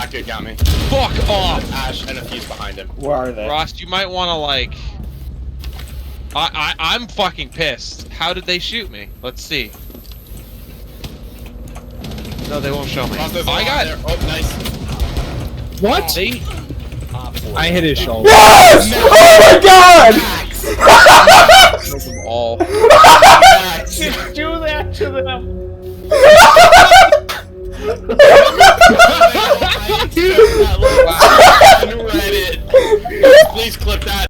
black dude got me. Fuck off! Ash and a fuse behind him. Where are they? Ross, you might want to like. I'm fucking pissed. How did they shoot me? Let's see. No, they won't show me. Ross, there's a I lot got. there. Oh, nice. What? They. I hit his shoulder. Yes! Oh my god! Killed them all. Just do that to them. Reddit. Please clip that.